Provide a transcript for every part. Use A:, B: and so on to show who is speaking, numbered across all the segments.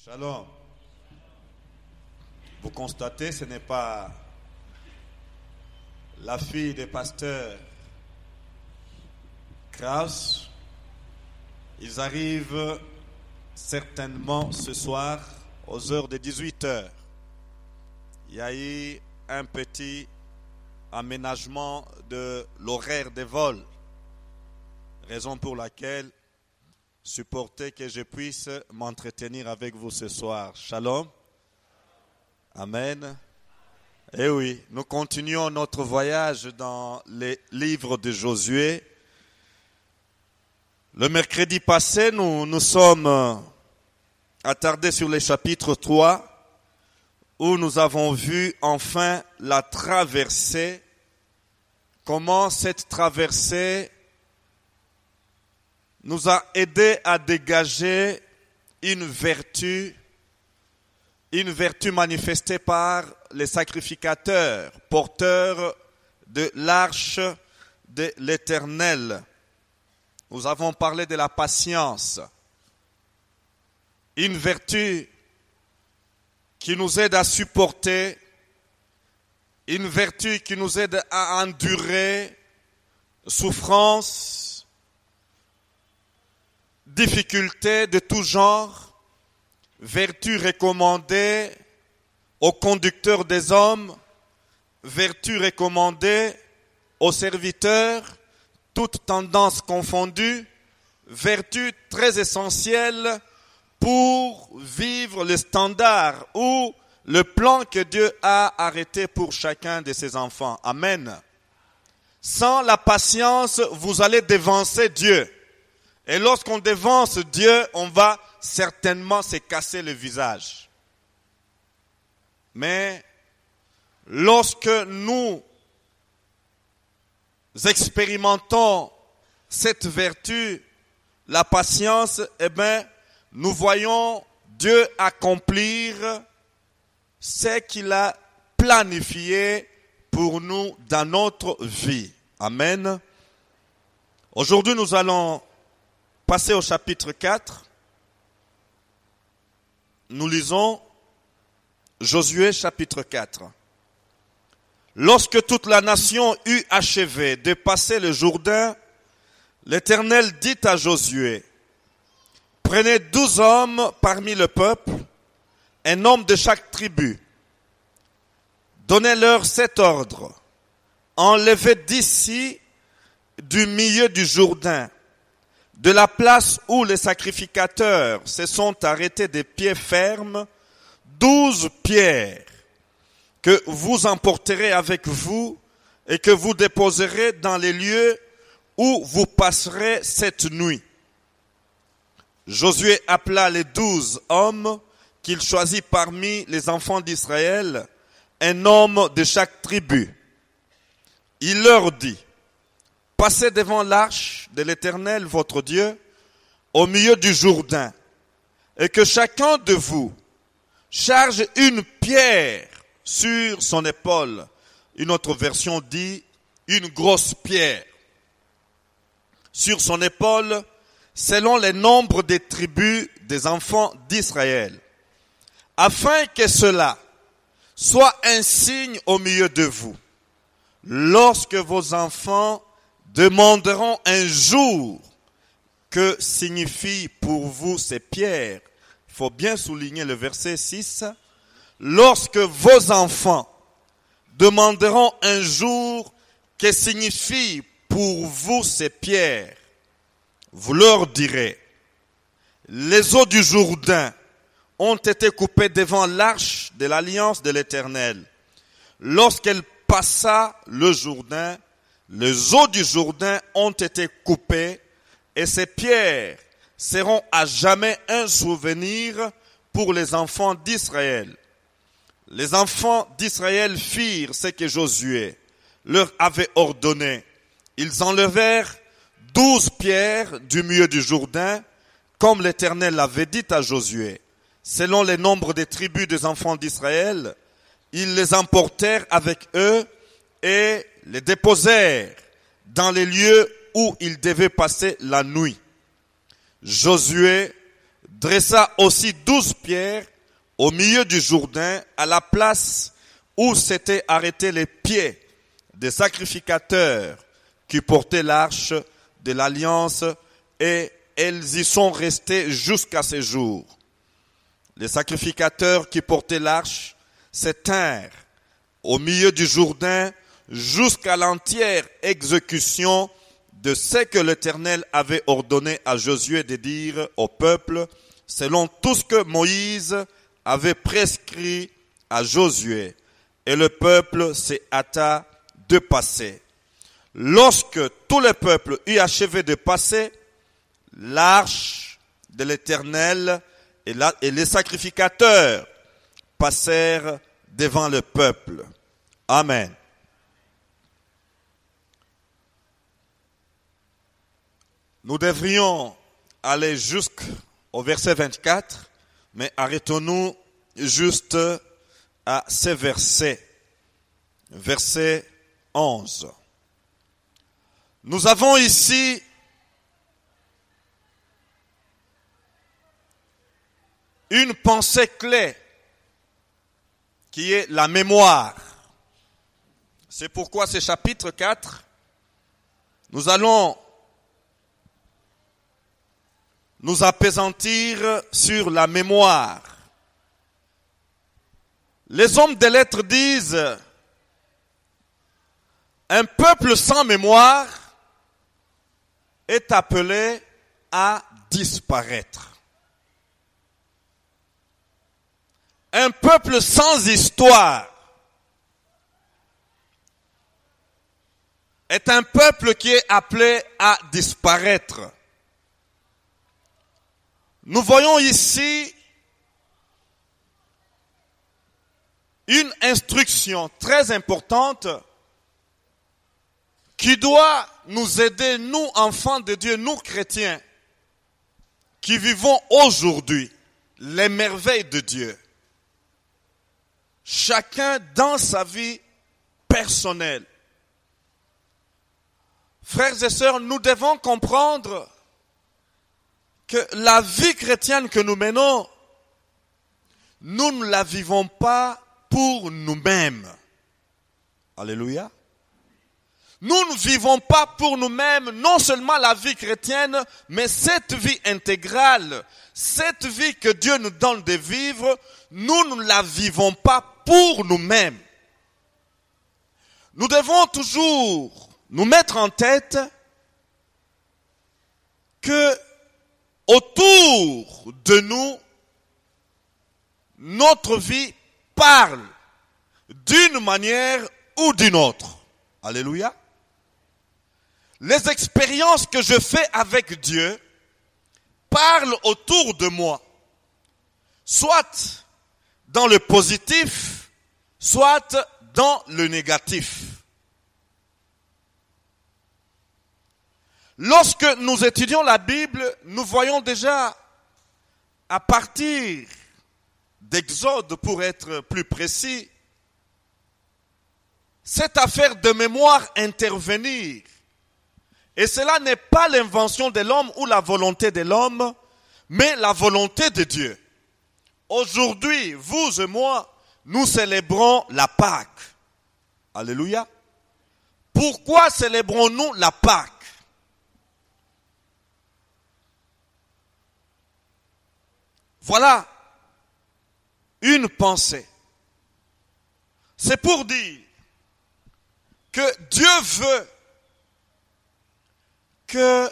A: Shalom. Vous constatez, ce n'est pas la fille des pasteurs Kraus. Ils arrivent certainement ce soir aux heures de 18h. Il y a eu un petit aménagement de l'horaire des vols, raison pour laquelle supportez que je puisse m'entretenir avec vous ce soir. Shalom. Amen. Et oui, nous continuons notre voyage dans les livres de Josué. Le mercredi passé, nous sommes attardés sur le chapitre 3, où nous avons vu enfin la traversée, comment cette traversée nous a aidé à dégager une vertu manifestée par les sacrificateurs, porteurs de l'arche de l'Éternel. Nous avons parlé de la patience, une vertu qui nous aide à supporter, une vertu qui nous aide à endurer souffrance, difficultés de tout genre, vertu recommandée aux conducteurs des hommes, vertu recommandée aux serviteurs, toutes tendances confondues, vertu très essentielle pour vivre le standard ou le plan que Dieu a arrêté pour chacun de ses enfants. Amen. Sans la patience, vous allez devancer Dieu. Et lorsqu'on devance Dieu, on va certainement se casser le visage. Mais lorsque nous expérimentons cette vertu, la patience, nous voyons Dieu accomplir ce qu'il a planifié pour nous dans notre vie. Amen. Aujourd'hui, nous allons passer au chapitre 4. Nous lisons Josué chapitre 4. Lorsque toute la nation eut achevé de passer le Jourdain, l'Éternel dit à Josué, « Prenez 12 hommes parmi le peuple, un homme de chaque tribu. Donnez-leur cet ordre. Enlevez d'ici, du milieu du Jourdain, de la place où les sacrificateurs se sont arrêtés des pieds fermes, 12 pierres que vous emporterez avec vous et que vous déposerez dans les lieux où vous passerez cette nuit. » Josué appela les 12 hommes qu'il choisit parmi les enfants d'Israël, un homme de chaque tribu. Il leur dit, « Passez devant l'arche de l'Éternel, votre Dieu, au milieu du Jourdain, et que chacun de vous charge une pierre sur son épaule. » Une autre version dit, une grosse pierre sur son épaule, selon le nombre des tribus des enfants d'Israël, afin que cela soit un signe au milieu de vous. Lorsque vos enfants demanderont un jour que signifient pour vous ces pierres, il faut bien souligner le verset 6, lorsque vos enfants demanderont un jour que signifient pour vous ces pierres, vous leur direz, les eaux du Jourdain ont été coupées devant l'arche de l'alliance de l'Éternel. Lorsqu'elle passa le Jourdain, les eaux du Jourdain ont été coupées et ces pierres seront à jamais un souvenir pour les enfants d'Israël. Les enfants d'Israël firent ce que Josué leur avait ordonné. Ils enlevèrent 12 pierres du milieu du Jourdain, comme l'Éternel l'avait dit à Josué. Selon le nombre des tribus des enfants d'Israël, ils les emportèrent avec eux et les déposèrent dans les lieux où ils devaient passer la nuit. Josué dressa aussi 12 pierres au milieu du Jourdain, à la place où s'étaient arrêtés les pieds des sacrificateurs qui portaient l'arche de l'alliance, et elles y sont restées jusqu'à ce jour. Les sacrificateurs qui portaient l'arche s'étinrent au milieu du Jourdain jusqu'à l'entière exécution de ce que l'Éternel avait ordonné à Josué de dire au peuple, selon tout ce que Moïse avait prescrit à Josué. Et le peuple se hâta de passer. Lorsque tout le peuple eut achevé de passer, l'arche de l'Éternel et les sacrificateurs passèrent devant le peuple. Amen. Nous devrions aller jusqu'au verset 24, mais arrêtons-nous juste à ce verset, verset 11. Nous avons ici une pensée clé qui est la mémoire. C'est pourquoi ce chapitre 4, nous allons nous appesantir sur la mémoire. Les hommes de lettres disent, un peuple sans mémoire est appelé à disparaître. Un peuple sans histoire est un peuple qui est appelé à disparaître. Nous voyons ici une instruction très importante qui doit nous aider, nous, enfants de Dieu, nous, chrétiens, qui vivons aujourd'hui les merveilles de Dieu. Chacun dans sa vie personnelle. Frères et sœurs, nous devons comprendre que la vie chrétienne que nous menons, nous ne la vivons pas pour nous-mêmes. Alléluia. Nous ne vivons pas pour nous-mêmes, non seulement la vie chrétienne, mais cette vie intégrale, cette vie que Dieu nous donne de vivre, nous ne la vivons pas pour nous-mêmes. Nous devons toujours nous mettre en tête que autour de nous, notre vie parle d'une manière ou d'une autre. Alléluia. Les expériences que je fais avec Dieu parlent autour de moi, soit dans le positif, soit dans le négatif. Lorsque nous étudions la Bible, nous voyons déjà, à partir d'Exode, pour être plus précis, cette affaire de mémoire intervenir. Et cela n'est pas l'invention de l'homme ou la volonté de l'homme, mais la volonté de Dieu. Aujourd'hui, vous et moi, nous célébrons la Pâque. Alléluia. Pourquoi célébrons-nous la Pâque? Voilà une pensée. C'est pour dire que Dieu veut que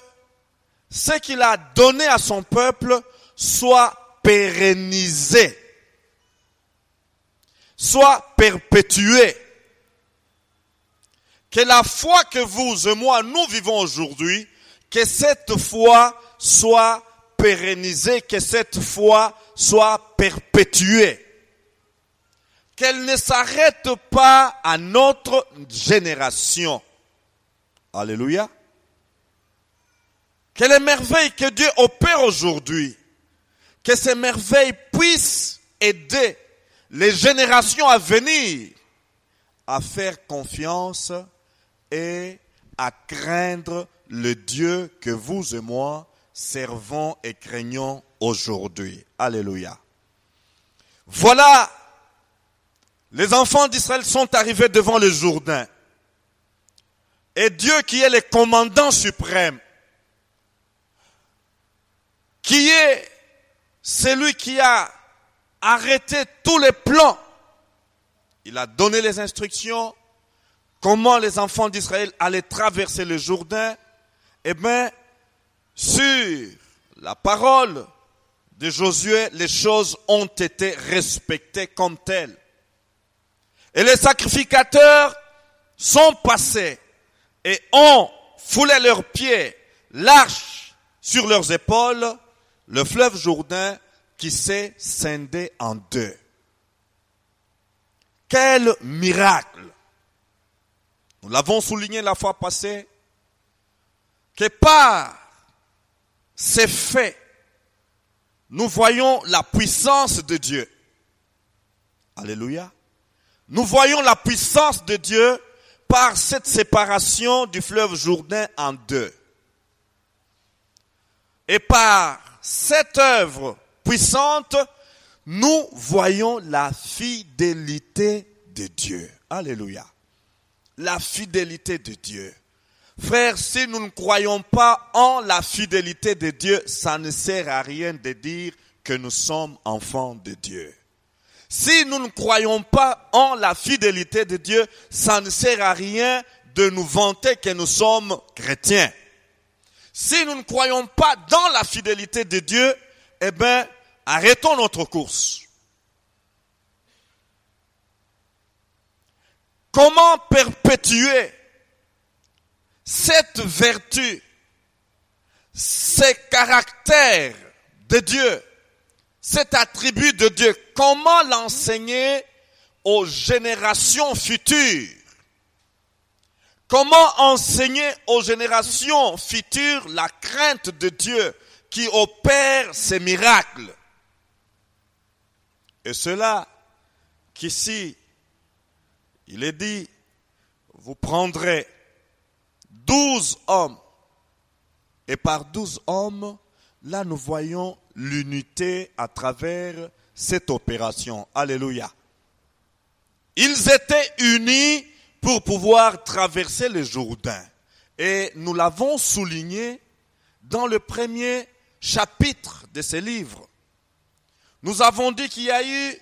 A: ce qu'il a donné à son peuple soit pérennisé, soit perpétué. Que la foi que vous et moi, nous vivons aujourd'hui, que cette foi soit pérennisée, que cette foi soit perpétuée. Qu'elle ne s'arrête pas à notre génération. Alléluia. Que les merveilles que Dieu opère aujourd'hui, que ces merveilles puissent aider les générations à venir à faire confiance et à craindre le Dieu que vous et moi servons et craignons aujourd'hui. Alléluia. Voilà, les enfants d'Israël sont arrivés devant le Jourdain. Et Dieu qui est le commandant suprême, qui est celui qui a arrêté tous les plans, il a donné les instructions, comment les enfants d'Israël allaient traverser le Jourdain. Eh bien, sur la parole de Josué, les choses ont été respectées comme telles. Et les sacrificateurs sont passés et ont foulé leurs pieds, l'arche sur leurs épaules, le fleuve Jourdain qui s'est scindé en deux. Quel miracle! Nous l'avons souligné la fois passée, que par ces faits, nous voyons la puissance de Dieu. Alléluia. Nous voyons la puissance de Dieu par cette séparation du fleuve Jourdain en deux. Et par cette œuvre puissante, nous voyons la fidélité de Dieu. Alléluia. La fidélité de Dieu. Frères, si nous ne croyons pas en la fidélité de Dieu, ça ne sert à rien de dire que nous sommes enfants de Dieu. Si nous ne croyons pas en la fidélité de Dieu, ça ne sert à rien de nous vanter que nous sommes chrétiens. Si nous ne croyons pas dans la fidélité de Dieu, eh bien, arrêtons notre course. Comment perpétuer cette vertu, ces caractères de Dieu, cet attribut de Dieu? Comment l'enseigner aux générations futures? Comment enseigner aux générations futures la crainte de Dieu qui opère ces miracles? Et cela qu'ici, il est dit, vous prendrez 12 hommes. Et par 12 hommes, là nous voyons l'unité à travers cette opération. Alléluia. Ils étaient unis pour pouvoir traverser le Jourdain. Et nous l'avons souligné dans le premier chapitre de ce livre. Nous avons dit qu'il y a eu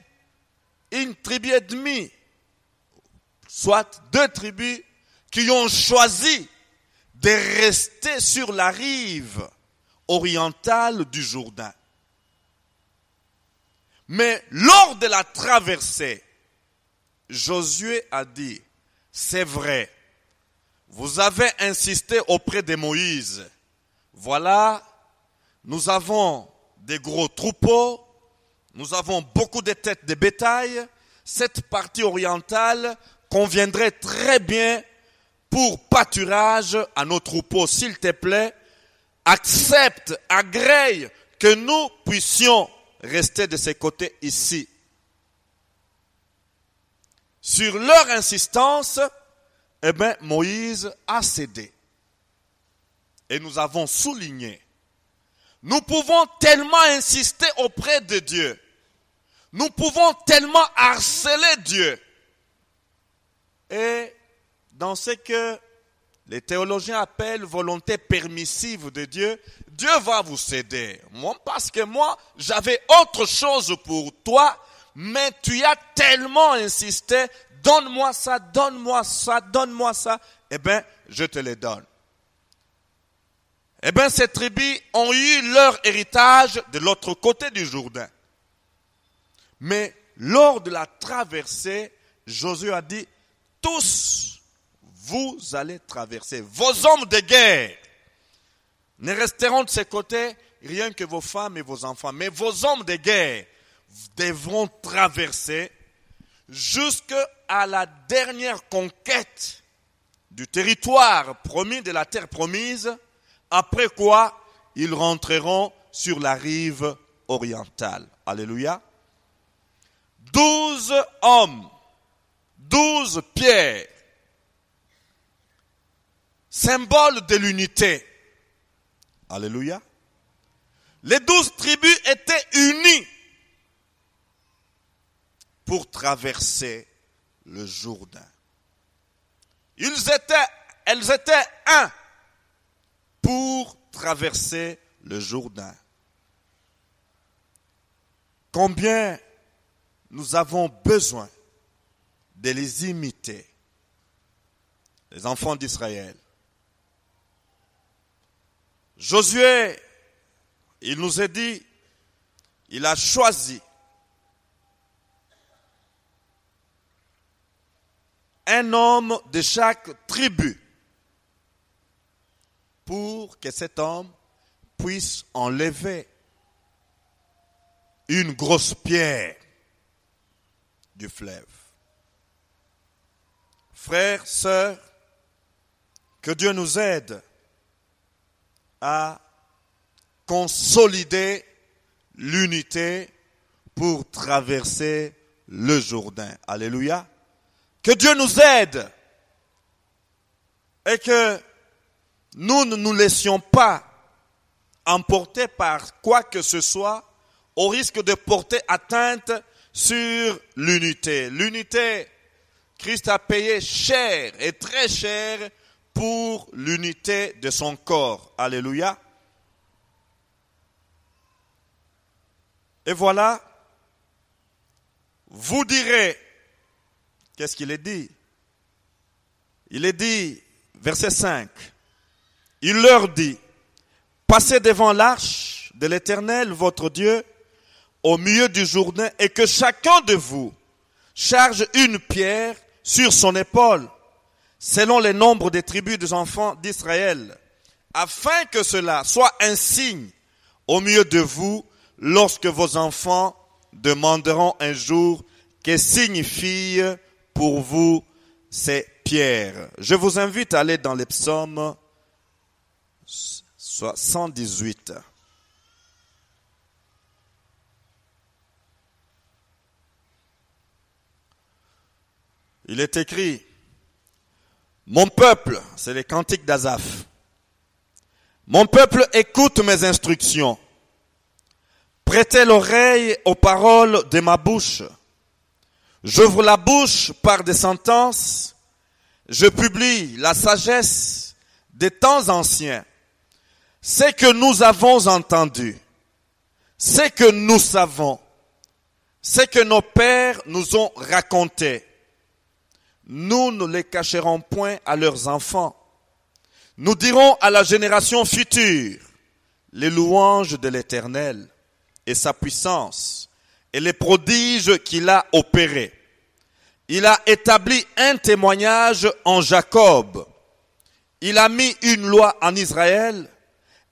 A: une tribu et demie, soit 2 tribus, qui ont choisi de rester sur la rive orientale du Jourdain. Mais lors de la traversée, Josué a dit, c'est vrai, vous avez insisté auprès de Moïse. Voilà, nous avons des gros troupeaux, nous avons beaucoup de têtes de bétail. Cette partie orientale conviendrait très bien pour pâturage à nos troupeaux. S'il te plaît, accepte, agrée que nous puissions rester de ce côté ici. Sur leur insistance, eh bien, Moïse a cédé. Et nous avons souligné, nous pouvons tellement insister auprès de Dieu, nous pouvons tellement harceler Dieu. Et dans ce que les théologiens appellent volonté permissive de Dieu, Dieu va vous céder. Moi, parce que moi, j'avais autre chose pour toi, mais tu as tellement insisté, donne-moi ça, donne-moi ça, donne-moi ça, eh bien, je te les donne. Eh bien, ces tribus ont eu leur héritage de l'autre côté du Jourdain. Mais lors de la traversée, Josué a dit, tous, vous allez traverser. Vos hommes de guerre ne resteront de ce côté rien que vos femmes et vos enfants. Mais vos hommes de guerre devront traverser jusqu'à la dernière conquête du territoire promis, de la terre promise, après quoi ils rentreront sur la rive orientale. Alléluia. 12 hommes, 12 pierres, symbole de l'unité. Alléluia. Les 12 tribus étaient unies pour traverser le Jourdain. Elles étaient un pour traverser le Jourdain. Combien nous avons besoin de les imiter, les enfants d'Israël. Josué, il nous a dit, il a choisi un homme de chaque tribu pour que cet homme puisse enlever une grosse pierre du fleuve. Frères, sœurs, que Dieu nous aide à consolider l'unité pour traverser le Jourdain. Alléluia. Que Dieu nous aide et que nous ne nous laissions pas emporter par quoi que ce soit au risque de porter atteinte sur l'unité. L'unité, Christ a payé cher et très cher pour l'unité de son corps. Alléluia. Et voilà, vous direz, qu'est-ce qu'il est dit? Il est dit, verset 5, il leur dit, passez devant l'arche de l'Éternel, votre Dieu, au milieu du Jourdain, et que chacun de vous charge une pierre sur son épaule, selon le nombre des tribus des enfants d'Israël, afin que cela soit un signe au milieu de vous, lorsque vos enfants demanderont un jour que signifient pour vous ces pierres. Je vous invite à aller dans les psaumes 118. Il est écrit, mon peuple, c'est les cantiques d'Asaph. Mon peuple écoute mes instructions. Prêtez l'oreille aux paroles de ma bouche. J'ouvre la bouche par des sentences. Je publie la sagesse des temps anciens. Ce que nous avons entendu, ce que nous savons, ce que nos pères nous ont raconté, nous ne les cacherons point à leurs enfants. Nous dirons à la génération future les louanges de l'Éternel et sa puissance et les prodiges qu'il a opérés. Il a établi un témoignage en Jacob. Il a mis une loi en Israël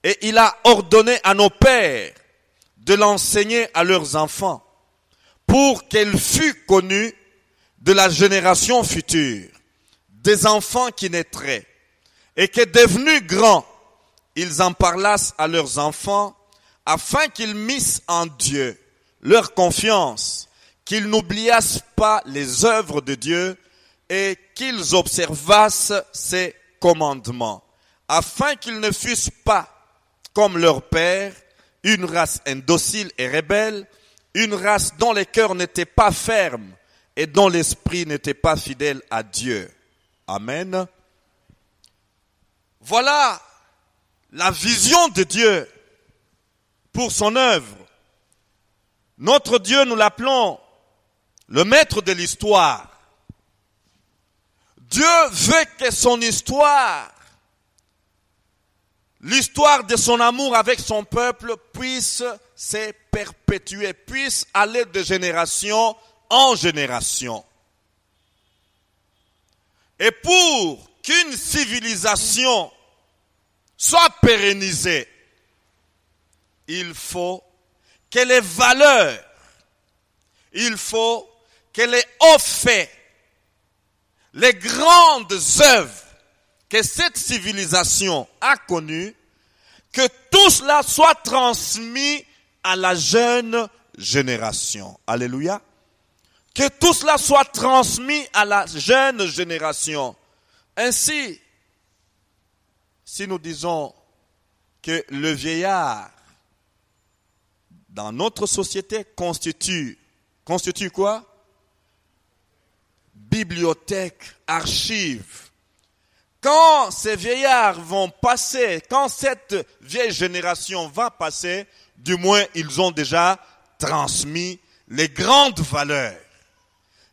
A: et il a ordonné à nos pères de l'enseigner à leurs enfants pour qu'elle fût connue de la génération future, des enfants qui naîtraient, et que devenus grands, ils en parlassent à leurs enfants, afin qu'ils missent en Dieu leur confiance, qu'ils n'oubliassent pas les œuvres de Dieu et qu'ils observassent ses commandements, afin qu'ils ne fussent pas, comme leur père, une race indocile et rebelle, une race dont les cœurs n'étaient pas fermes et dont l'esprit n'était pas fidèle à Dieu. Amen. Voilà la vision de Dieu pour son œuvre. Notre Dieu, nous l'appelons le maître de l'histoire. Dieu veut que son histoire, l'histoire de son amour avec son peuple puisse se perpétuer, puisse aller de génération en génération. Et pour qu'une civilisation soit pérennisée, il faut que les valeurs, il faut que les hauts faits, les grandes œuvres que cette civilisation a connues, que tout cela soit transmis à la jeune génération. Alléluia. Que tout cela soit transmis à la jeune génération. Ainsi, si nous disons que le vieillard dans notre société constitue quoi? Bibliothèque, archive. Quand ces vieillards vont passer, quand cette vieille génération va passer, du moins ils ont déjà transmis les grandes valeurs.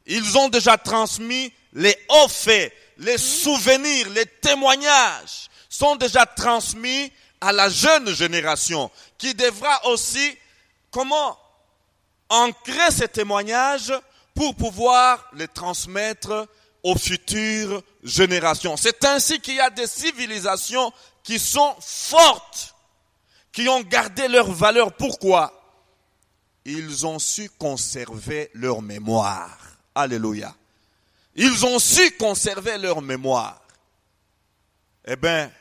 A: Ils ont déjà transmis les hauts faits, les souvenirs, les témoignages sont déjà transmis à la jeune génération qui devra aussi ancrer ces témoignages pour pouvoir les transmettre aux futures générations. C'est ainsi qu'il y a des civilisations qui sont fortes, qui ont gardé leurs valeurs. Pourquoi? Ils ont su conserver leur mémoire. Alléluia. Ils ont su conserver leur mémoire. Eh bien,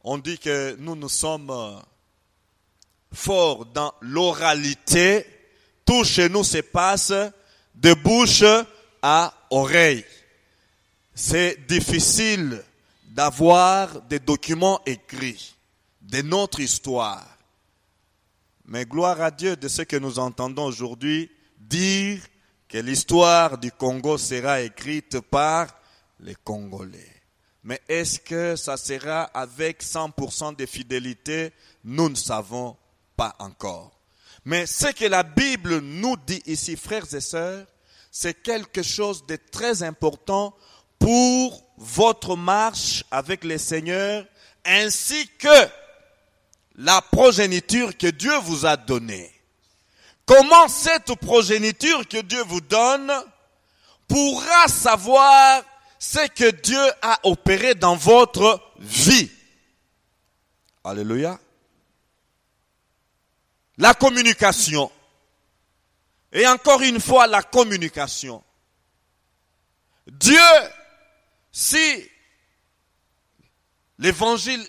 A: on dit que nous sommes forts dans l'oralité. Tout chez nous se passe de bouche à oreille. C'est difficile d'avoir des documents écrits de notre histoire. Mais gloire à Dieu de ce que nous entendons aujourd'hui dire que l'histoire du Congo sera écrite par les Congolais. Mais est-ce que ça sera avec 100% de fidélité? Nous ne savons pas encore. Mais ce que la Bible nous dit ici, frères et sœurs, c'est quelque chose de très important pour votre marche avec le Seigneur, ainsi que la progéniture que Dieu vous a donnée. Comment cette progéniture que Dieu vous donne pourra savoir ce que Dieu a opéré dans votre vie? Alléluia. La communication. Et encore une fois, la communication. Dieu, si l'évangile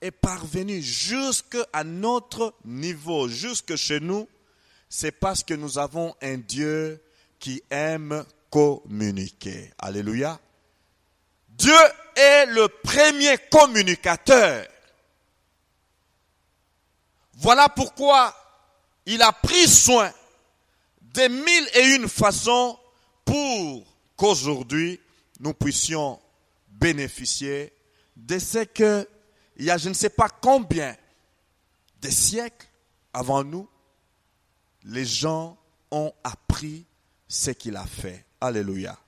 A: est parvenu jusqu'à notre niveau, jusque chez nous, c'est parce que nous avons un Dieu qui aime communiquer. Alléluia. Dieu est le premier communicateur. Voilà pourquoi il a pris soin des 1001 façons pour qu'aujourd'hui nous puissions bénéficier de ce que il y a je ne sais pas combien de siècles avant nous, les gens ont appris ce qu'il a fait. Alléluia.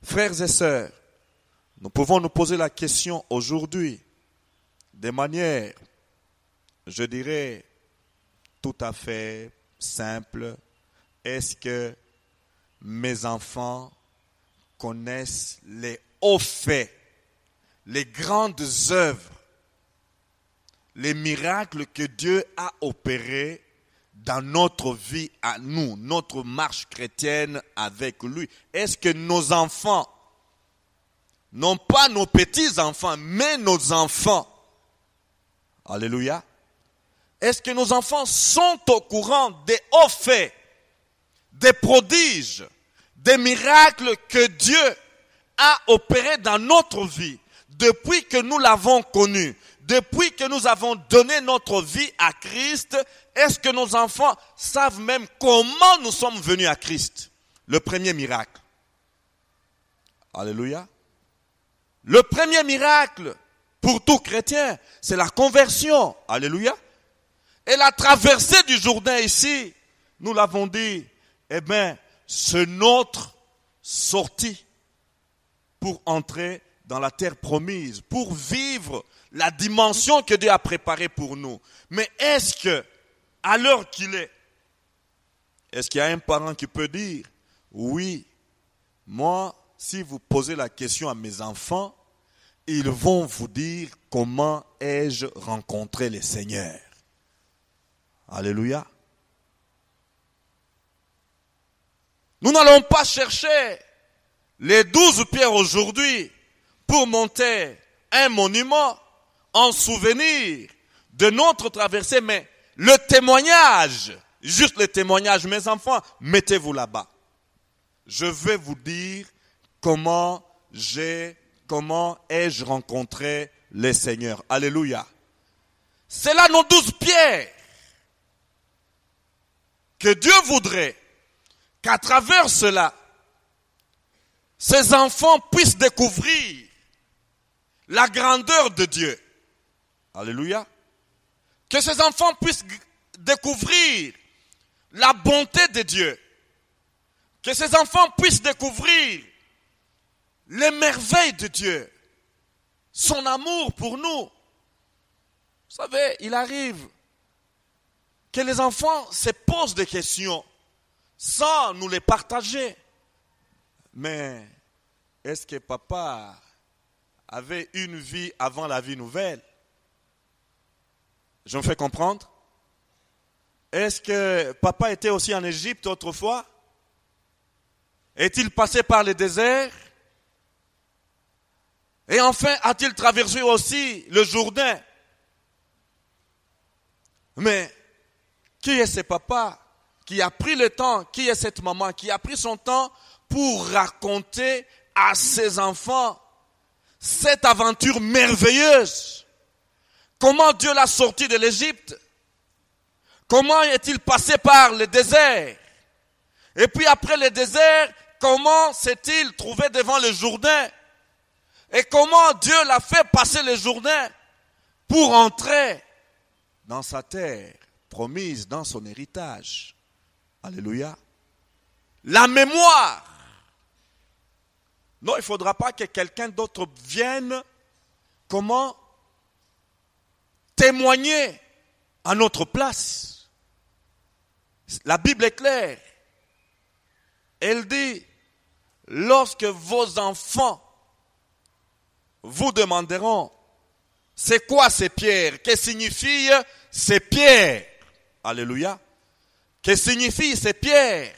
A: Frères et sœurs, nous pouvons nous poser la question aujourd'hui de manière, je dirais, tout à fait simple. Est-ce que mes enfants connaissent les hauts faits, les grandes œuvres, les miracles que Dieu a opérés dans notre vie à nous, notre marche chrétienne avec lui? Est-ce que nos enfants, non pas nos petits-enfants, mais nos enfants, alléluia, est-ce que nos enfants sont au courant des hauts faits, des prodiges, des miracles que Dieu a opérés dans notre vie depuis que nous l'avons connu, depuis que nous avons donné notre vie à Christ? Est-ce que nos enfants savent même comment nous sommes venus à Christ? Le premier miracle. Alléluia. Le premier miracle pour tout chrétien, c'est la conversion. Alléluia. Et la traversée du Jourdain ici, nous l'avons dit, eh bien, c'est notre sortie pour entrer dans la terre promise, pour vivre la dimension que Dieu a préparée pour nous. Mais est-ce que, à l'heure qu'il est-ce qu'il y a un parent qui peut dire, oui, moi, si vous posez la question à mes enfants, ils vont vous dire comment ai-je rencontré le Seigneur. Alléluia. Nous n'allons pas chercher les 12 pierres aujourd'hui pour monter un monument en souvenir de notre traversée, mais le témoignage, juste le témoignage, mes enfants, mettez-vous là-bas. Je vais vous dire comment ai-je rencontré le Seigneur. Alléluia. C'est là nos 12 pierres. que Dieu voudrait qu'à travers cela, ces enfants puissent découvrir la grandeur de Dieu. Alléluia. Que ces enfants puissent découvrir la bonté de Dieu. Que ces enfants puissent découvrir les merveilles de Dieu. Son amour pour nous. Vous savez, il arrive que les enfants se posent des questions sans nous les partager. Mais est-ce que papa avait une vie avant la vie nouvelle? Je me fais comprendre? Est-ce que papa était aussi en Égypte autrefois? Est-il passé par le désert? Et enfin, a-t-il traversé aussi le Jourdain? Mais qui est ce papa qui a pris le temps, qui est cette maman qui a pris son temps pour raconter à ses enfants cette aventure merveilleuse? Comment Dieu l'a sorti de l'Égypte? Comment est-il passé par le désert? Et puis après le désert, comment s'est-il trouvé devant le Jourdain? Et comment Dieu l'a fait passer le Jourdain pour entrer dans sa terre promise, dans son héritage? Alléluia. La mémoire. Non, il ne faudra pas que quelqu'un d'autre vienne, comment témoigner à notre place. La Bible est claire. Elle dit, lorsque vos enfants vous demanderont, c'est quoi ces pierres? Que signifient ces pierres? Alléluia. Que signifient ces pierres?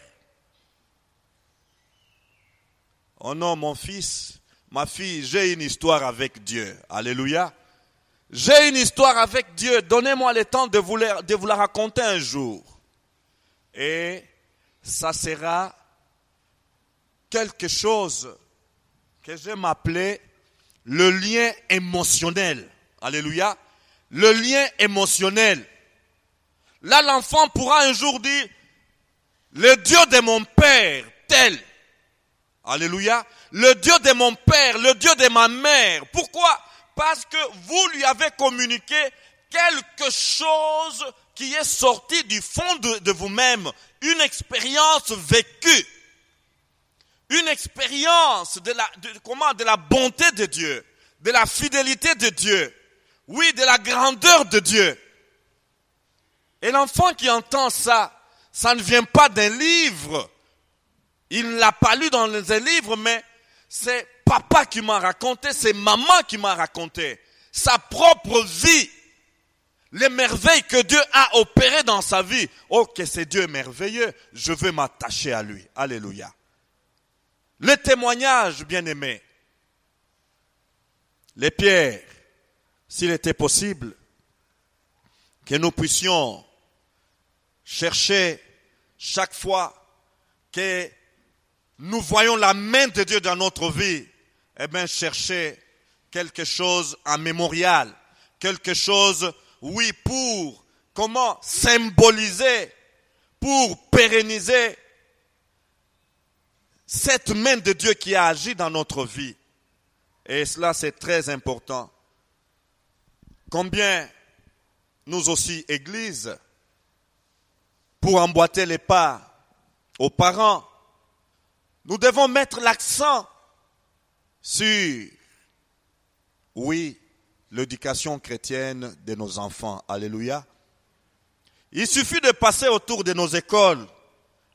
A: Oh non, mon fils, ma fille, j'ai une histoire avec Dieu. Alléluia. J'ai une histoire avec Dieu. Donnez-moi le temps de vous la raconter un jour. Et ça sera quelque chose que j'aime appeler le lien émotionnel. Alléluia. Le lien émotionnel. Là, l'enfant pourra un jour dire, le Dieu de mon père, tel. Alléluia. Le Dieu de mon père, le Dieu de ma mère. Pourquoi? Parce que vous lui avez communiqué quelque chose qui est sorti du fond de vous-même. Une expérience vécue. Une expérience de la bonté de Dieu. De la fidélité de Dieu. Oui, de la grandeur de Dieu. Et l'enfant qui entend ça, ça ne vient pas d'un livre. Il ne l'a pas lu dans un livre, mais c'est papa qui m'a raconté, c'est maman qui m'a raconté. Sa propre vie. Les merveilles que Dieu a opérées dans sa vie. Oh, que c'est Dieu merveilleux. Je veux m'attacher à lui. Alléluia. Le témoignage, bien-aimé. Les pierres, s'il était possible, que nous puissions chercher chaque fois que nous voyons la main de Dieu dans notre vie, eh bien, chercher quelque chose en mémorial, quelque chose, oui, pour, comment, symboliser, pour pérenniser cette main de Dieu qui a agi dans notre vie. Et cela, c'est très important. Combien, nous aussi, Église, pour emboîter les pas aux parents, nous devons mettre l'accent sur, oui, l'éducation chrétienne de nos enfants. Alléluia. Il suffit de passer autour de nos écoles,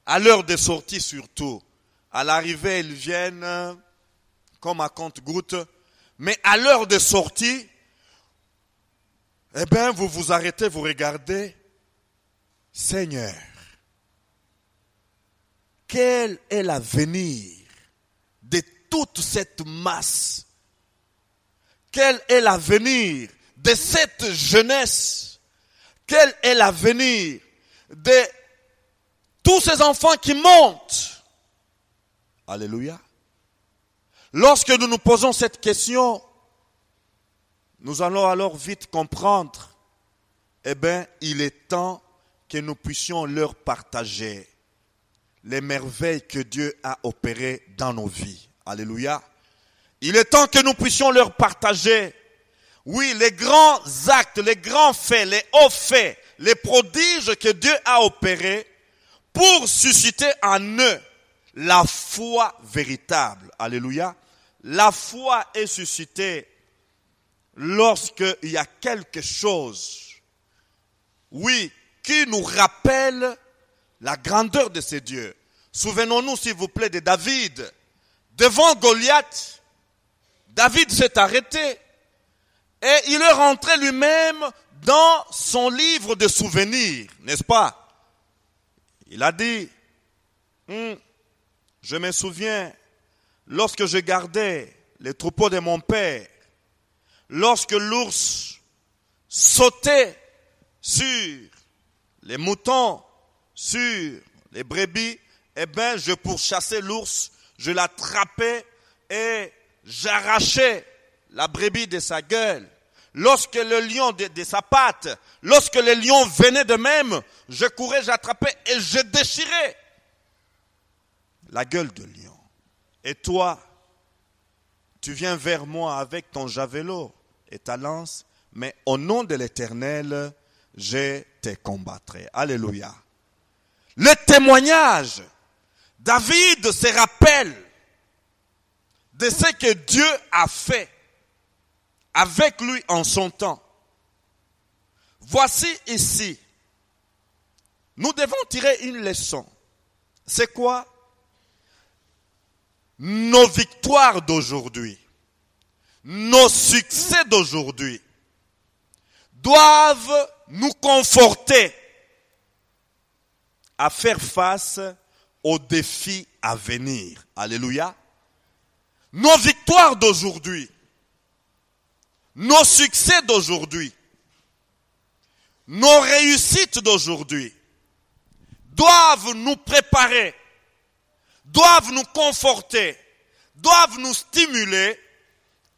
A: à l'heure de sortie surtout. À l'arrivée, ils viennent comme à compte-gouttes. Mais à l'heure de sortie, eh bien, vous vous arrêtez, vous regardez. Seigneur, quel est l'avenir de toute cette masse? Quel est l'avenir de cette jeunesse? Quel est l'avenir de tous ces enfants qui montent? Alléluia. Lorsque nous nous posons cette question, nous allons alors vite comprendre, eh bien, il est temps que nous puissions leur partager les merveilles que Dieu a opérées dans nos vies. Alléluia. Il est temps que nous puissions leur partager, oui, les grands actes, les grands faits, les hauts faits, les prodiges que Dieu a opérés pour susciter en eux la foi véritable. Alléluia. La foi est suscitée lorsqu'il y a quelque chose, oui, qui nous rappelle la grandeur de ces dieux. Souvenons-nous, s'il vous plaît, de David. Devant Goliath, David s'est arrêté et il est rentré lui-même dans son livre de souvenirs, n'est-ce pas? Il a dit, je me souviens, lorsque je gardais les troupeaux de mon père, lorsque l'ours sautait sur les moutons, sur les brebis, eh bien, je pourchassais l'ours, je l'attrapais et j'arrachais la brebis de sa gueule. Lorsque le lion de sa patte, lorsque le lion venait de même, je courais, j'attrapais et je déchirais la gueule de lion. Et toi, tu viens vers moi avec ton javelot et ta lance, mais au nom de l'Éternel, je te combattrai. Alléluia. Le témoignage, David se rappelle de ce que Dieu a fait avec lui en son temps. Voici ici, nous devons tirer une leçon. C'est quoi? Nos victoires d'aujourd'hui, nos succès d'aujourd'hui doivent nous conforter à faire face aux défis à venir. Alléluia. Nos victoires d'aujourd'hui, nos succès d'aujourd'hui, nos réussites d'aujourd'hui doivent nous préparer, doivent nous conforter, doivent nous stimuler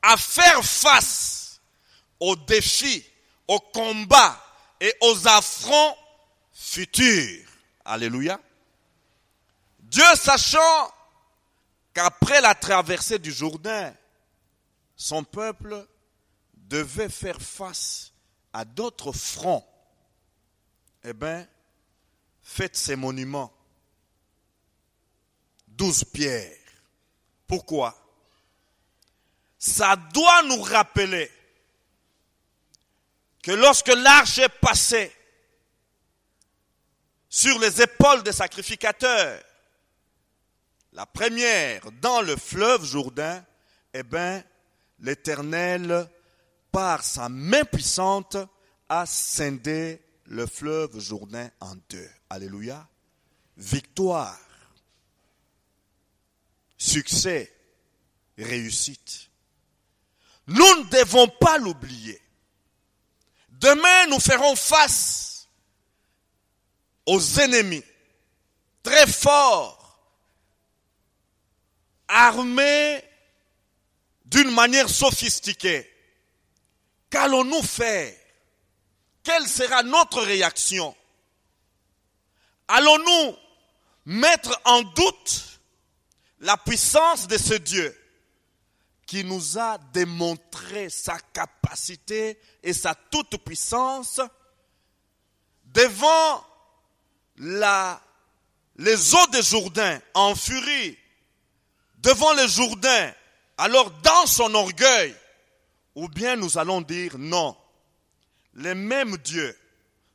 A: à faire face aux défis, aux combats et aux affronts futurs. Alléluia. Dieu sachant qu'après la traversée du Jourdain, son peuple devait faire face à d'autres fronts. Eh bien, faites ces monuments. 12 pierres. Pourquoi? Ça doit nous rappeler que lorsque l'arche est passée sur les épaules des sacrificateurs, la première dans le fleuve Jourdain, eh bien, l'Éternel, par sa main puissante, a scindé le fleuve Jourdain en deux. Alléluia. Victoire, succès, réussite. Nous ne devons pas l'oublier. Demain, nous ferons face aux ennemis très forts, armés d'une manière sophistiquée. Qu'allons-nous faire? Quelle sera notre réaction? Allons-nous mettre en doute la puissance de ce Dieu qui nous a démontré sa capacité et sa toute-puissance devant les eaux de Jourdain en furie, devant le Jourdain, alors dans son orgueil, ou bien nous allons dire non, le même Dieu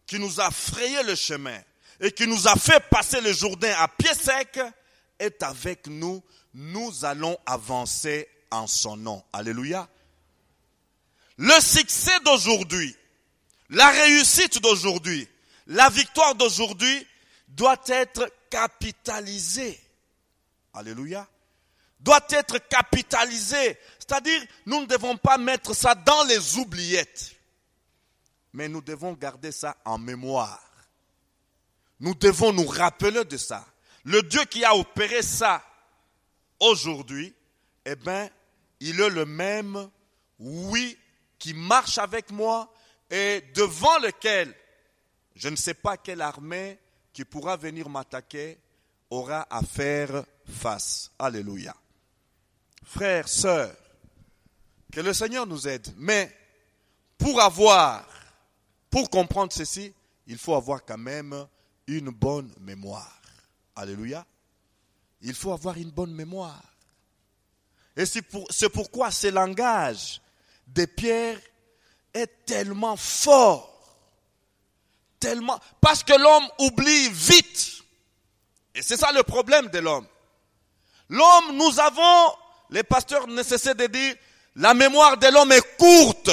A: qui nous a frayé le chemin et qui nous a fait passer le Jourdain à pied sec est avec nous, nous allons avancer en son nom. Alléluia. Le succès d'aujourd'hui, la réussite d'aujourd'hui, la victoire d'aujourd'hui doit être capitalisée. Alléluia. Doit être capitalisée. C'est-à-dire, nous ne devons pas mettre ça dans les oubliettes. Mais nous devons garder ça en mémoire. Nous devons nous rappeler de ça. Le Dieu qui a opéré ça aujourd'hui, eh bien, il est le même, oui, qui marche avec moi et devant lequel je ne sais pas quelle armée qui pourra venir m'attaquer aura à faire face. Alléluia. Frères, sœurs, que le Seigneur nous aide. Mais pour comprendre ceci, il faut avoir quand même une bonne mémoire. Alléluia. Il faut avoir une bonne mémoire. Et c'est pourquoi ce langage de Pierre est tellement fort. Tellement, parce que l'homme oublie vite. Et c'est ça le problème de l'homme. L'homme, nous avons, les pasteurs ne cessaient de dire, la mémoire de l'homme est courte.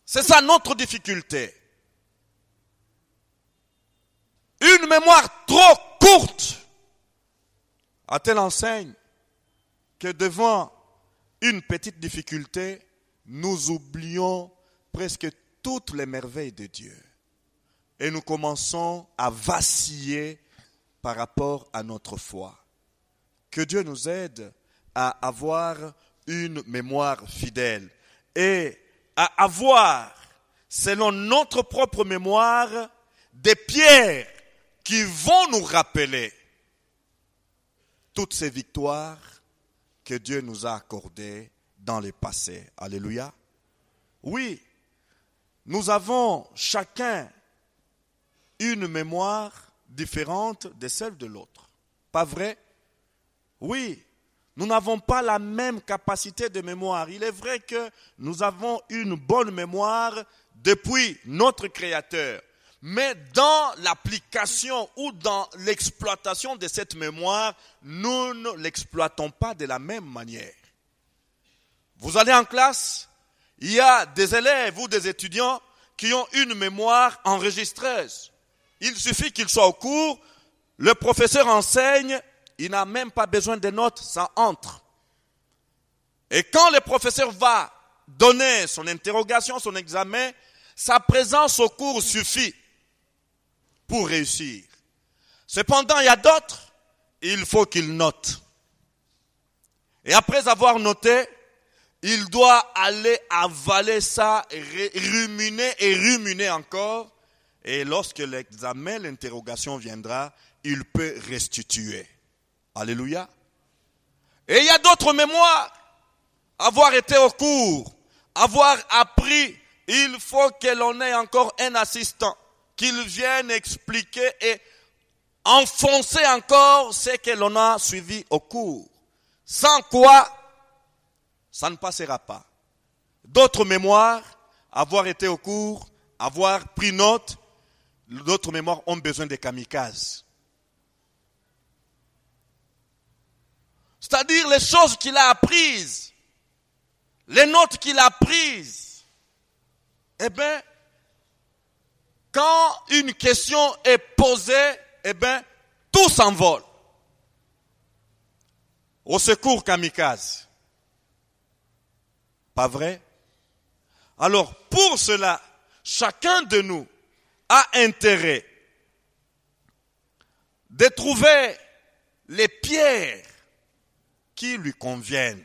A: C'est ça notre difficulté. Une mémoire trop courte. A-t-elle enseigne que devant une petite difficulté, nous oublions presque toutes les merveilles de Dieu. Et nous commençons à vaciller par rapport à notre foi. Que Dieu nous aide à avoir une mémoire fidèle et à avoir, selon notre propre mémoire, des pierres qui vont nous rappeler toutes ces victoires que Dieu nous a accordées dans le passé. Alléluia. Oui, nous avons chacun une mémoire différente de celle de l'autre. Pas vrai? Oui, nous n'avons pas la même capacité de mémoire. Il est vrai que nous avons une bonne mémoire depuis notre Créateur. Mais dans l'application ou dans l'exploitation de cette mémoire, nous ne l'exploitons pas de la même manière. Vous allez en classe, il y a des élèves ou des étudiants qui ont une mémoire enregistreuse. Il suffit qu'ils soient au cours, le professeur enseigne, il n'a même pas besoin de notes, ça entre. Et quand le professeur va donner son interrogation, son examen, sa présence au cours suffit pour réussir. Cependant, il y a d'autres, il faut qu'ils notent. Et après avoir noté, il doit aller avaler ça, ruminer encore. Et lorsque l'examen, l'interrogation viendra, il peut restituer. Alléluia. Et il y a d'autres mémoires. Avoir été au cours, avoir appris, il faut que l'on ait encore un assistant, qu'il vienne expliquer et enfoncer encore ce que l'on a suivi au cours. Sans quoi, ça ne passera pas. D'autres mémoires, avoir été au cours, avoir pris note, d'autres mémoires ont besoin de kamikazes. C'est-à-dire les choses qu'il a apprises, les notes qu'il a prises. Eh bien, quand une question est posée, eh bien, tout s'envole. Au secours kamikaze. Pas vrai? Alors, pour cela, chacun de nous a intérêt de trouver les pierres qui lui conviennent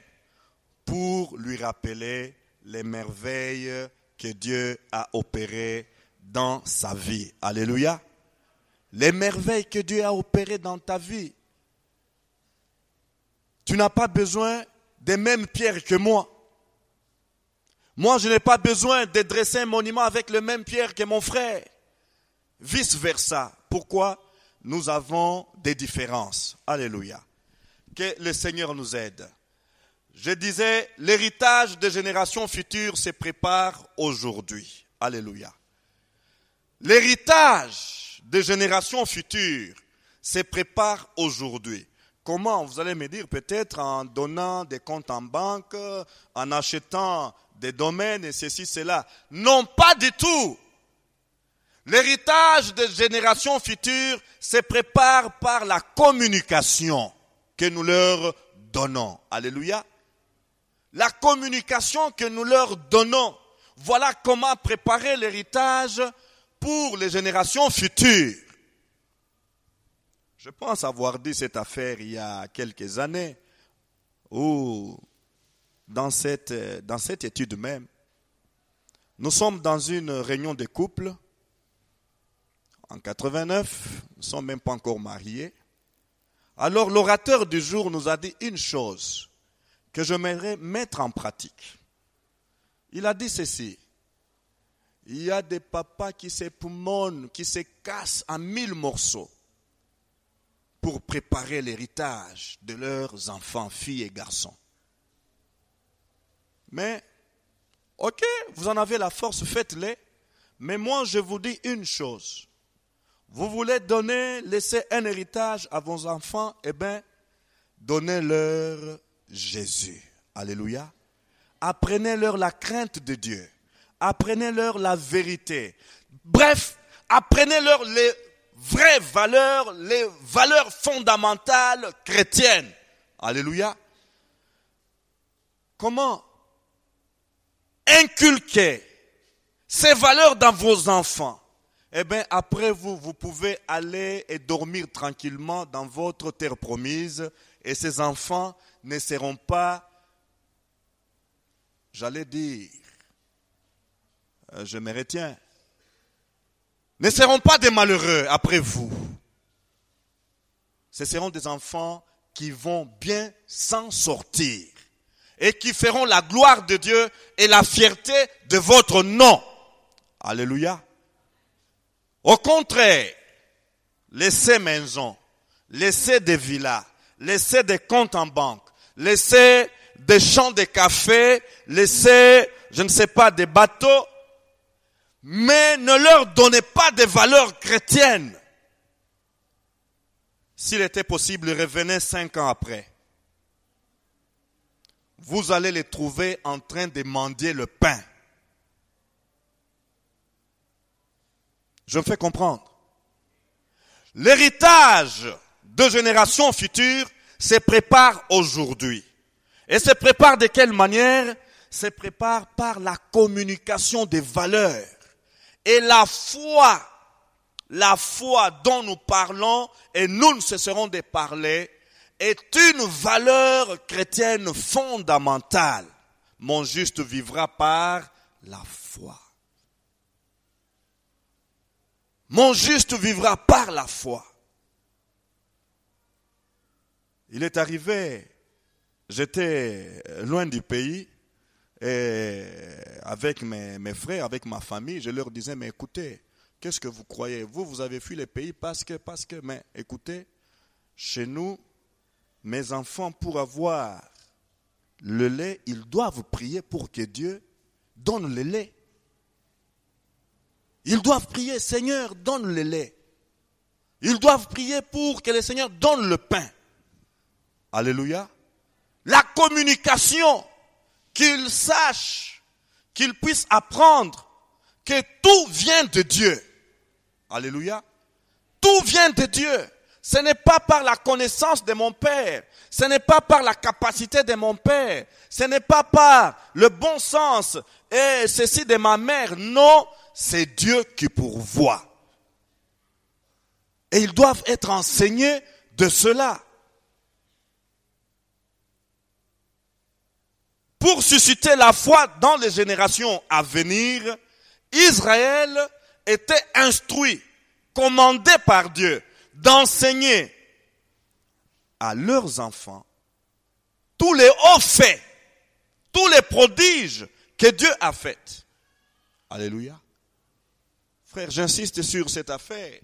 A: pour lui rappeler les merveilles que Dieu a opérées dans sa vie. Alléluia. Les merveilles que Dieu a opérées dans ta vie. Tu n'as pas besoin des mêmes pierres que moi. Moi, je n'ai pas besoin de dresser un monument avec les mêmes pierres que mon frère. Vice versa. Pourquoi? Nous avons des différences. Alléluia. Que le Seigneur nous aide. Je disais, l'héritage des générations futures se prépare aujourd'hui. Alléluia. L'héritage des générations futures se prépare aujourd'hui. Comment? Vous allez me dire, peut-être en donnant des comptes en banque, en achetant des domaines et ceci, cela. Non, pas du tout. L'héritage des générations futures se prépare par la communication que nous leur donnons. Alléluia. La communication que nous leur donnons. Voilà comment préparer l'héritage pour les générations futures. Je pense avoir dit cette affaire il y a quelques années, où dans cette étude même, nous sommes dans une réunion de couple en 89, nous ne sommes même pas encore mariés. Alors l'orateur du jour nous a dit une chose que j'aimerais mettre en pratique. Il a dit ceci: il y a des papas qui s'époumonnent, qui se cassent en 1000 morceaux pour préparer l'héritage de leurs enfants, filles et garçons. Mais, ok, vous en avez la force, faites-les. Mais moi, je vous dis une chose. Vous voulez laisser un héritage à vos enfants, eh bien, donnez-leur Jésus. Alléluia. Apprenez-leur la crainte de Dieu. Apprenez-leur la vérité. Bref, apprenez-leur les vraies valeurs, les valeurs fondamentales chrétiennes. Alléluia. Comment inculquer ces valeurs dans vos enfants? Eh bien, après vous pouvez aller et dormir tranquillement dans votre terre promise et ces enfants ne seront pas, j'allais dire, je me retiens, ne seront pas des malheureux après vous. Ce seront des enfants qui vont bien s'en sortir et qui feront la gloire de Dieu et la fierté de votre nom. Alléluia. Au contraire, laissez maison, laissez des villas, laissez des comptes en banque, laissez des champs de café, laissez, je ne sais pas, des bateaux, mais ne leur donnez pas des valeurs chrétiennes. S'il était possible, revenez 5 ans après. Vous allez les trouver en train de mendier le pain. Je me fais comprendre. L'héritage de générations futures se prépare aujourd'hui. Et se prépare de quelle manière? Se prépare par la communication des valeurs. Et la foi dont nous parlons, et nous ne cesserons de parler, est une valeur chrétienne fondamentale. Mon juste vivra par la foi. Mon juste vivra par la foi. Il est arrivé, j'étais loin du pays, et avec mes frères, avec ma famille, je leur disais, mais écoutez, qu'est-ce que vous croyez? Vous avez fui le pays parce que, mais écoutez, chez nous, mes enfants, pour avoir le lait, ils doivent prier pour que Dieu donne le lait. Ils doivent prier, Seigneur, donne le lait. Ils doivent prier pour que le Seigneur donne le pain. Alléluia. La communication, qu'ils sachent, qu'ils puissent apprendre que tout vient de Dieu. Alléluia. Tout vient de Dieu. Ce n'est pas par la connaissance de mon Père. Ce n'est pas par la capacité de mon Père. Ce n'est pas par le bon sens et ceci de ma mère. Non, c'est Dieu qui pourvoit. Et ils doivent être enseignés de cela. Pour susciter la foi dans les générations à venir, Israël était instruit, commandé par Dieu, d'enseigner à leurs enfants tous les hauts faits, tous les prodiges que Dieu a faits. Alléluia. Frère, j'insiste sur cette affaire.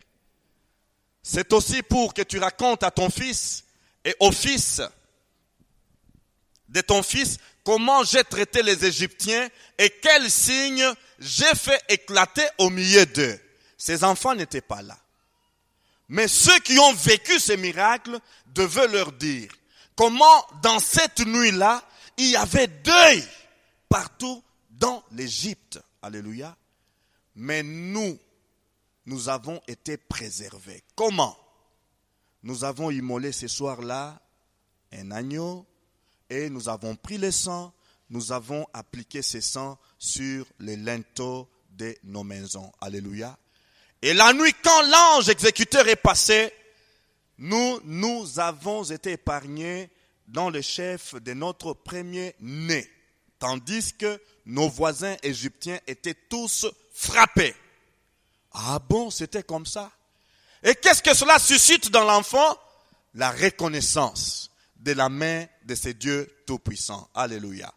A: C'est aussi pour que tu racontes à ton fils et au fils de ton fils comment j'ai traité les Égyptiens et quels signes j'ai fait éclater au milieu d'eux. Ces enfants n'étaient pas là. Mais ceux qui ont vécu ces miracles devaient leur dire comment dans cette nuit-là, il y avait deuil partout dans l'Égypte. Alléluia. Mais nous avons été préservés. Comment? Nous avons immolé ce soir-là un agneau et nous avons pris le sang, nous avons appliqué ce sang sur les linteaux de nos maisons. Alléluia. Et la nuit, quand l'ange exécuteur est passé, nous avons été épargnés dans le chef de notre premier-né. Tandis que nos voisins égyptiens étaient tous frappés. Ah bon, c'était comme ça? Et qu'est-ce que cela suscite dans l'enfant? La reconnaissance de la main de ce Dieu tout-puissant. Alléluia.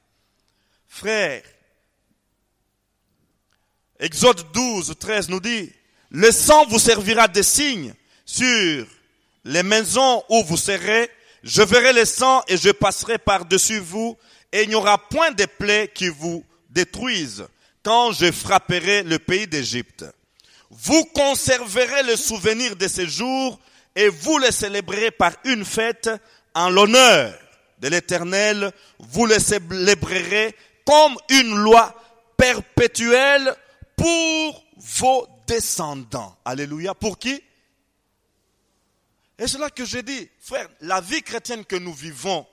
A: Frères, Exode 12, 13 nous dit, le sang vous servira de signe sur les maisons où vous serez. Je verrai le sang et je passerai par-dessus vous, et il n'y aura point de plaies qui vous détruisent quand je frapperai le pays d'Égypte. Vous conserverez le souvenir de ces jours et vous les célébrerez par une fête en l'honneur de l'Éternel. Vous les célébrerez comme une loi perpétuelle pour vos descendants. Alléluia. Pour qui? Et c'est là que je dis, frère, la vie chrétienne que nous vivons,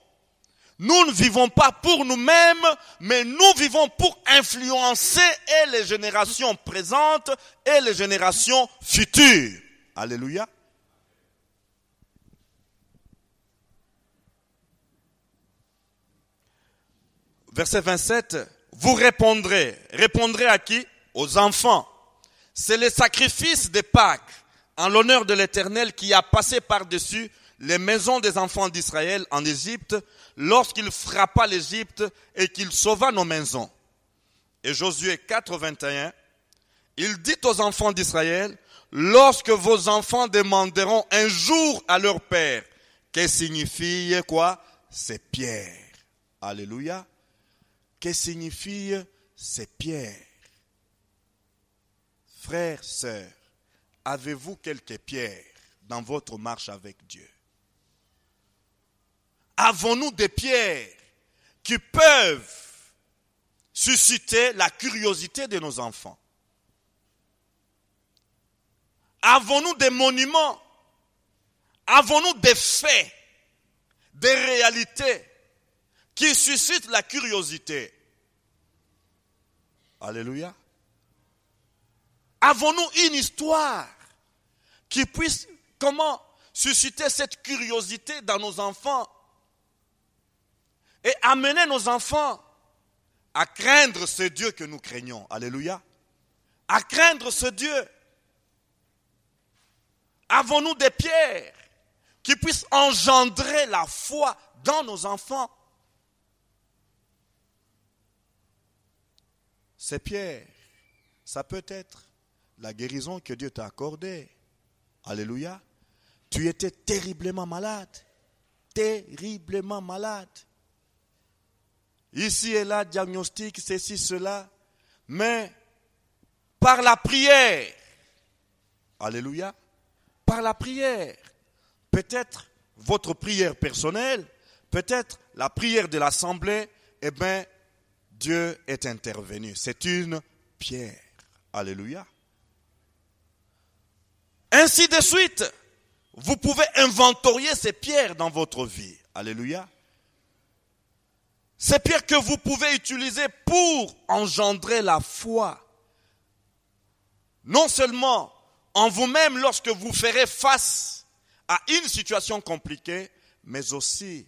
A: nous ne vivons pas pour nous-mêmes, mais nous vivons pour influencer et les générations présentes et les générations futures. Alléluia. Verset 27, vous répondrez. Répondrez à qui? Aux enfants. C'est le sacrifice de Pâques en l'honneur de l'Éternel qui a passé par-dessus les maisons des enfants d'Israël en Égypte lorsqu'il frappa l'Égypte et qu'il sauva nos maisons. Et Josué 4, 21, il dit aux enfants d'Israël, lorsque vos enfants demanderont un jour à leur père, que signifie quoi? Ces pierres. Alléluia. Que signifie ces pierres? Frères, sœurs, avez-vous quelques pierres dans votre marche avec Dieu? Avons-nous des pierres qui peuvent susciter la curiosité de nos enfants? Avons-nous des monuments? Avons-nous des faits, des réalités qui suscitent la curiosité? Alléluia. Avons-nous une histoire qui puisse, comment, susciter cette curiosité dans nos enfants et amener nos enfants à craindre ce Dieu que nous craignons? Alléluia. À craindre ce Dieu. Avons-nous des pierres qui puissent engendrer la foi dans nos enfants? Ces pierres, ça peut être la guérison que Dieu t'a accordée. Alléluia. Tu étais terriblement malade. Terriblement malade. Ici et là, diagnostic, ceci, cela. Mais par la prière, alléluia, par la prière, peut-être votre prière personnelle, peut-être la prière de l'assemblée, eh bien, Dieu est intervenu. C'est une pierre. Alléluia. Ainsi de suite, vous pouvez inventorier ces pierres dans votre vie. Alléluia. Ces pierres que vous pouvez utiliser pour engendrer la foi. Non seulement en vous-même lorsque vous ferez face à une situation compliquée, mais aussi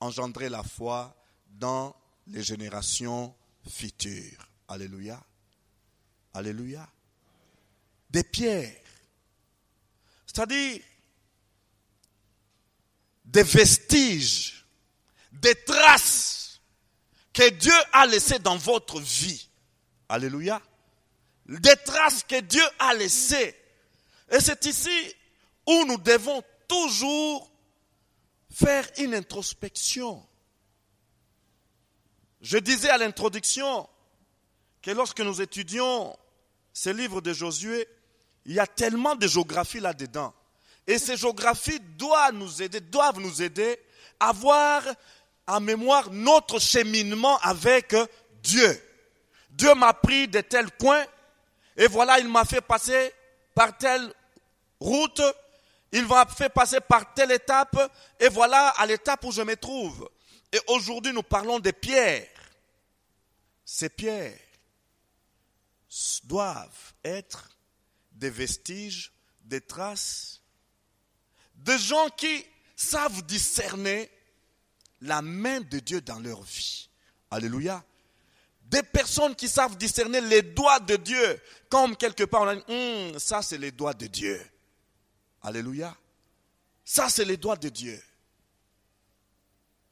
A: engendrer la foi dans les générations futures. Alléluia. Alléluia. Des pierres, c'est-à-dire des vestiges, des traces que Dieu a laissées dans votre vie. Alléluia. Des traces que Dieu a laissées. Et c'est ici où nous devons toujours faire une introspection. Je disais à l'introduction que lorsque nous étudions ce livre de Josué, il y a tellement de géographie là-dedans. Et ces géographies doivent nous aider à avoir en mémoire notre cheminement avec Dieu. Dieu m'a pris de tels coins et voilà, il m'a fait passer par telle route, il m'a fait passer par telle étape et voilà à l'étape où je me trouve. Et aujourd'hui, nous parlons des pierres. Ces pierres doivent être des vestiges, des traces, de gens qui savent discerner la main de Dieu dans leur vie. Alléluia. Des personnes qui savent discerner les doigts de Dieu. Comme quelque part on a dit, ça c'est les doigts de Dieu. Alléluia. Ça c'est les doigts de Dieu.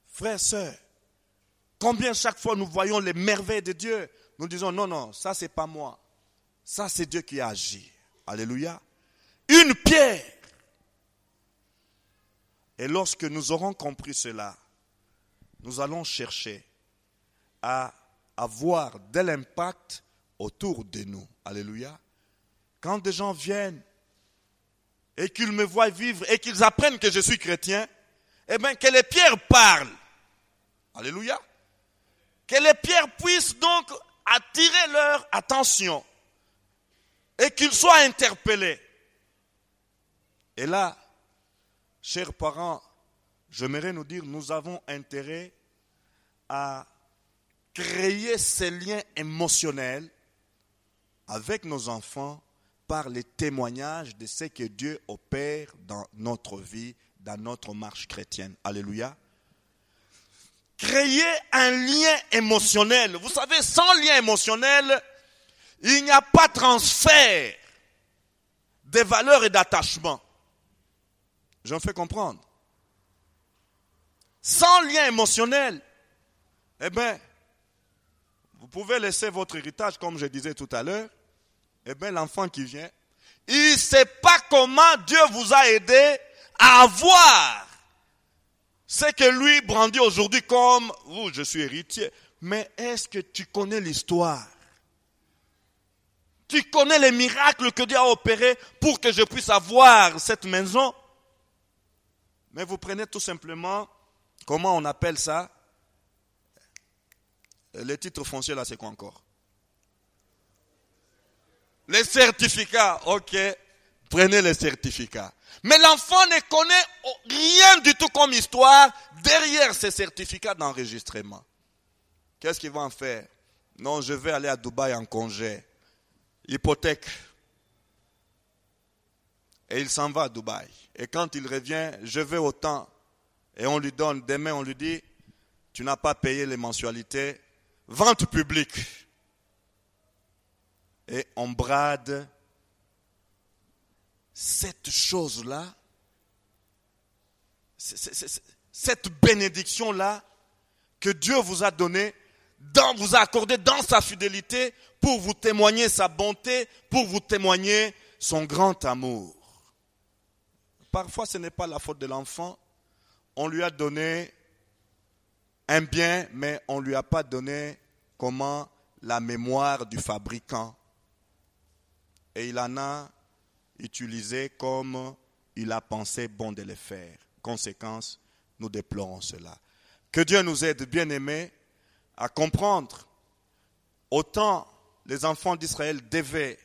A: Frères, sœurs, combien chaque fois nous voyons les merveilles de Dieu, nous disons non, ça c'est pas moi. Ça c'est Dieu qui a agi. Alléluia. Une pierre. Et lorsque nous aurons compris cela, nous allons chercher à avoir de l'impact autour de nous. Alléluia. Quand des gens viennent et qu'ils me voient vivre et qu'ils apprennent que je suis chrétien, eh bien que les pierres parlent. Alléluia. Que les pierres puissent donc attirer leur attention et qu'ils soient interpellés. Et là, chers parents, j'aimerais nous dire, nous avons intérêt à créer ces liens émotionnels avec nos enfants par les témoignages de ce que Dieu opère dans notre vie, dans notre marche chrétienne. Alléluia. Créer un lien émotionnel. Vous savez, sans lien émotionnel, il n'y a pas de transfert des valeurs et d'attachement. J'en fais comprendre. Sans lien émotionnel, eh bien, vous pouvez laisser votre héritage, comme je disais tout à l'heure. Eh bien, l'enfant qui vient, il ne sait pas comment Dieu vous a aidé à avoir ce que lui brandit aujourd'hui comme, je suis héritier. Mais est-ce que tu connais l'histoire? Tu connais les miracles que Dieu a opérés pour que je puisse avoir cette maison? Mais vous prenez tout simplement, comment on appelle ça? Les titres fonciers là, c'est quoi encore? Les certificats, ok. Prenez les certificats. Mais l'enfant ne connaît rien du tout comme histoire derrière ces certificats d'enregistrement. Qu'est-ce qu'il va en faire? Non, je vais aller à Dubaï en congé. Hypothèque. Et il s'en va à Dubaï. Et quand il revient, je vais autant. Et on lui donne, demain on lui dit, tu n'as pas payé les mensualités. Vente publique. Et on brade cette chose-là, cette bénédiction-là que Dieu vous a donnée, vous a accordée dans sa fidélité pour vous témoigner sa bonté, pour vous témoigner son grand amour. Parfois, ce n'est pas la faute de l'enfant. On lui a donné un bien, mais on ne lui a pas donné comment la mémoire du fabricant. Et il en a utilisé comme il a pensé bon de le faire. Conséquence, nous déplorons cela. Que Dieu nous aide, bien-aimés, à comprendre. Autant les enfants d'Israël devaient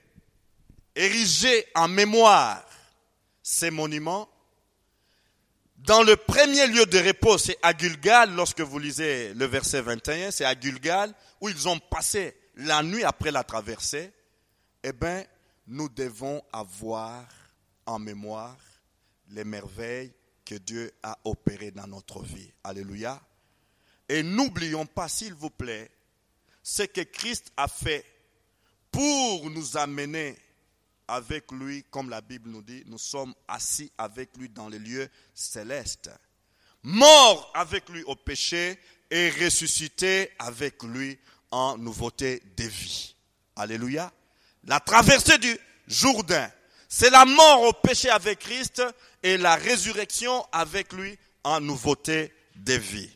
A: ériger en mémoire ces monuments. Dans le premier lieu de repos, c'est à Gilgal, lorsque vous lisez le verset 21, c'est à Gilgal, où ils ont passé la nuit après la traversée. Eh bien, nous devons avoir en mémoire les merveilles que Dieu a opérées dans notre vie. Alléluia. Et n'oublions pas, s'il vous plaît, ce que Christ a fait pour nous amener avec lui, comme la Bible nous dit, nous sommes assis avec lui dans les lieux célestes, morts avec lui au péché et ressuscités avec lui en nouveauté de vie. Alléluia. La traversée du Jourdain, c'est la mort au péché avec Christ et la résurrection avec lui en nouveauté de vie.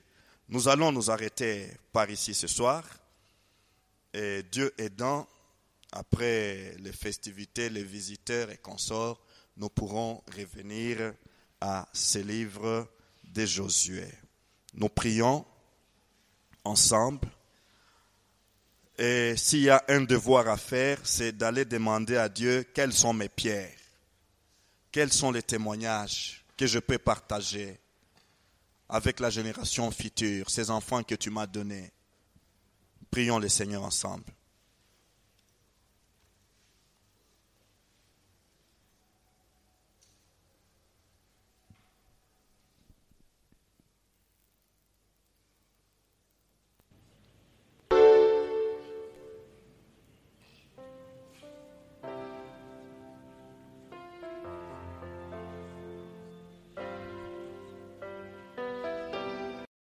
A: Nous allons nous arrêter par ici ce soir. Et Dieu aidant, après les festivités, les visiteurs et consorts, nous pourrons revenir à ces livres de Josué. Nous prions ensemble. Et s'il y a un devoir à faire, c'est d'aller demander à Dieu quelles sont mes pierres, quels sont les témoignages que je peux partager avec la génération future, ces enfants que tu m'as donnés. Prions le Seigneur ensemble.